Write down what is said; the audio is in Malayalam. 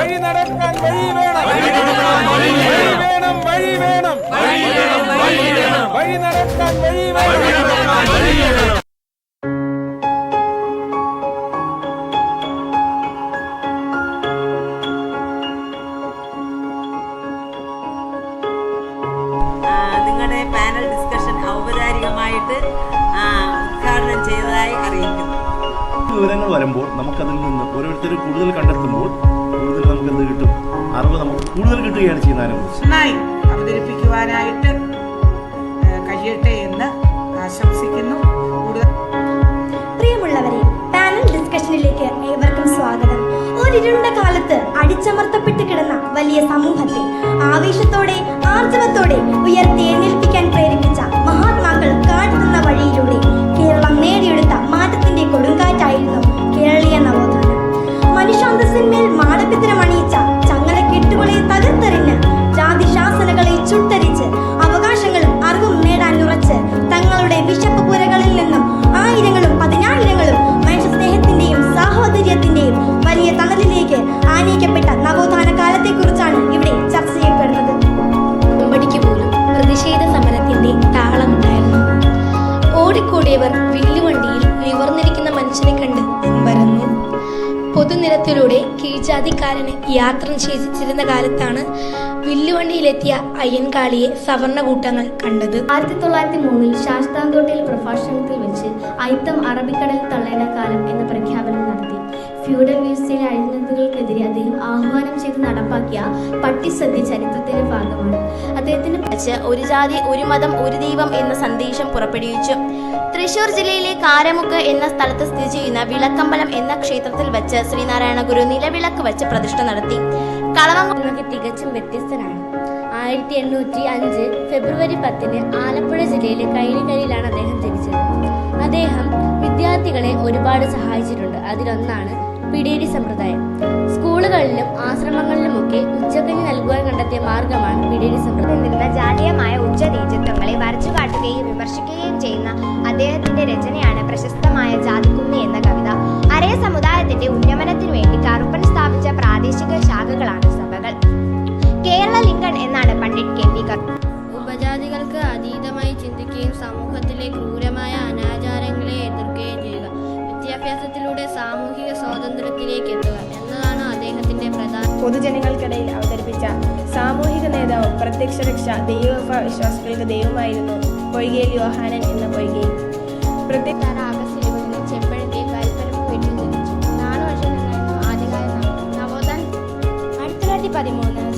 വഴി നടക്കാൻ വഴി വേണം, വഴി വേണം, വഴി വേണം, വഴി നടക്കാൻ വഴി വേണം. നിങ്ങളുടെ പാനൽ ഡിസ്കഷൻ ഔപചാരികമായിട്ട് ഉദ്ഘാടനം ചെയ്തതായി അറിയിക്കുന്നു. വിവരങ്ങൾ വരുമ്പോൾ നമുക്കതിൽ നിന്ന് ഓരോരുത്തർ കൂടുതൽ കണ്ടെത്തുമ്പോൾ കൂടുതൽ നമുക്കെന്ത് കിട്ടും, അറിവ് നമുക്ക് കൂടുതൽ കിട്ടുകയാണ് ചെയ്യുന്നതിനെ കുറിച്ച്. നന്നായി അവതരിപ്പിക്കുവാനായിട്ട് കഴിയട്ടെ എന്ന് ആശംസിക്കുന്നു. പ്രിയമുള്ളവരെ, പാനൽ ഡിസ്കഷനിലേക്ക് ഏവർക്കും സ്വാഗതം. ഒരിരുണ്ട കാലത്ത് അടിച്ചമർത്തപ്പെട്ട് കിടന്ന വലിയ സമൂഹത്തെ ആവേശത്തോടെ ആർജവത്തോടെ ഉയർത്തെഴുന്നേൽപ്പിക്കാൻ പ്രേരിപ്പിച്ച മഹാത്മാക്കൾ കാട്ടുന്ന വഴിയിലൂടെ കേരളം നേടിയെടുത്ത മാറ്റത്തിന്റെ കൊടുങ്കാറ്റായിരുന്നു കേരളീയ നവോത്ഥാനം. മനുഷ്യാന്തസ്സിന്മേൽ മാടപ്പിത്തരമണിയിച്ച ചങ്ങലക്കെട്ടുകളെ തകർത്തെറിഞ്ഞ് ജാതിശാസനകളെ ചുട്ടരിച്ച് അവകാശങ്ങളും അറിവും നേടാൻ ഉറച്ച് തങ്ങളുടെ വിശപ്പ് പുരകളിൽ നിന്നും ആയിരങ്ങളും പതിനായിരങ്ങളും മനുഷ്യസ്നേഹത്തിന്റെയും സാഹോദര്യത്തിന്റെയും വലിയ തണലിലേക്ക് ആനയിക്കപ്പെട്ട നവോത്ഥാന കാലത്തെക്കുറിച്ചാണ് ഇവിടെ ചർച്ച ചെയ്യപ്പെടുന്നത്. ഉമ്മടിക്ക് പോലും പ്രതിഷേധ സമരത്തിന്റെ താളമുണ്ടായിരുന്നു. ഓടിക്കൂടിയവർ വില്ലുവണ്ടിയിൽ നിവർന്നിരിക്കുന്ന മനുഷ്യനെ കണ്ട് അമ്പരന്നു. പൊതുനിരത്തിലൂടെ കീഴ്ജാതിക്കാരന് യാത്ര നിഷേധിച്ചിരുന്ന കാലത്താണ് വില്ലുവണ്ടിയിലെത്തിയ അയ്യൻകാളിയെ സവർണകൂട്ടങ്ങൾ കണ്ടത്. 1903 ശാസ്താംകോട്ടയിൽ പ്രഭാഷണത്തിൽ വെച്ച് അയിത്തം അറബിക്കടലിൽ തള്ളേണ്ട കാലം എന്ന പ്രഖ്യാപനം നടത്തി. ഫ്യൂഡൽ വ്യവസ്ഥയിലെ അഴിമതികൾക്കെതിരെ അദ്ദേഹം ആഹ്വാനം ചെയ്ത് നടപ്പാക്കിയ പട്ടിസദ്യ ചരിത്രത്തിന്റെ ഭാഗമാണ്. അദ്ദേഹത്തിന് വെച്ച് ഒരു ജാതി ഒരു മതം ഒരു ദൈവം എന്ന സന്ദേശം പുറപ്പെടുവിച്ചു. തൃശൂർ ജില്ലയിലെ കാരമുക്ക് എന്ന സ്ഥലത്ത് സ്ഥിതി ചെയ്യുന്ന വിളക്കമ്പലം എന്ന ക്ഷേത്രത്തിൽ വെച്ച് ശ്രീനാരായണ ഗുരു നിലവിളക്ക് വെച്ച് പ്രതിഷ്ഠ നടത്തി. കളവങ്ങ തികച്ചും വ്യത്യസ്തനാണ്. 1805 ഫെബ്രുവരി 10 ആലപ്പുഴ ജില്ലയിലെ കൈലിക്കരയിലാണ് അദ്ദേഹം ജനിച്ചത്. അദ്ദേഹം വിദ്യാർത്ഥികളെ ഒരുപാട് സഹായിച്ചിട്ടുണ്ട്. അതിലൊന്നാണ് പിടിയേരി സമ്പ്രദായം. സ്കൂളുകളിലും ആശ്രമങ്ങളിലുമൊക്കെ ഉച്ചക്കഞ്ഞി നൽകുവാൻ കണ്ടെത്തിയ മാർഗമാണ് പിടിയേരി സമ്പ്രദായം. നിന്ന ജാതീയമായ ഉച്ചനീചത്വങ്ങളെ വരച്ചു കാട്ടുകയും വിമർശിക്കുകയും ചെയ്യുന്ന അദ്ദേഹത്തിന്റെ രചനയാണ് പ്രശസ്തമായ ജാതിക്കുമ്മി എന്ന കവിത. അരയ സമുദായത്തിന്റെ ഉന്നമനത്തിനു വേണ്ടി കറുപ്പൻ സ്ഥാപിച്ച പ്രാദേശിക ശാഖകളാണ് സഭകൾ. കേരള ലിങ്കൺ എന്നാണ് പണ്ഡിറ്റ് KP കറുപ്പൻ. ഉപജാതികൾക്ക് അതീതമായി ചിന്തിക്കുകയും സമൂഹത്തിലെ ക്രൂരമായ അനാചാരങ്ങളെ എതിർക്കുകയും ചെയ്യുക, വിദ്യാഭ്യാസത്തിലൂടെ സാമൂഹിക സ്വാതന്ത്ര്യത്തിലേക്ക് എത്തുക എന്നതാണ് അദ്ദേഹത്തിന്റെ പ്രധാന. പൊതുജനങ്ങൾക്കിടയിൽ അവതരിപ്പിച്ച സാമൂഹിക നേതാവും പ്രത്യക്ഷ രക്ഷ ദൈവ വിശ്വാസികൾക്ക് ദൈവമായിരുന്നു പൊയ്കയിൽ യോഹാനൻ എന്ന പൊയ്കയിൽ. ചെമ്പഴന്തി കൽപ്പരമ്പ് വീട്ടിൽ ജനിച്ചു. 4 വർഷം നിന്നായിരുന്നു ആദ്യകാല നവോത്ഥാനം. 1913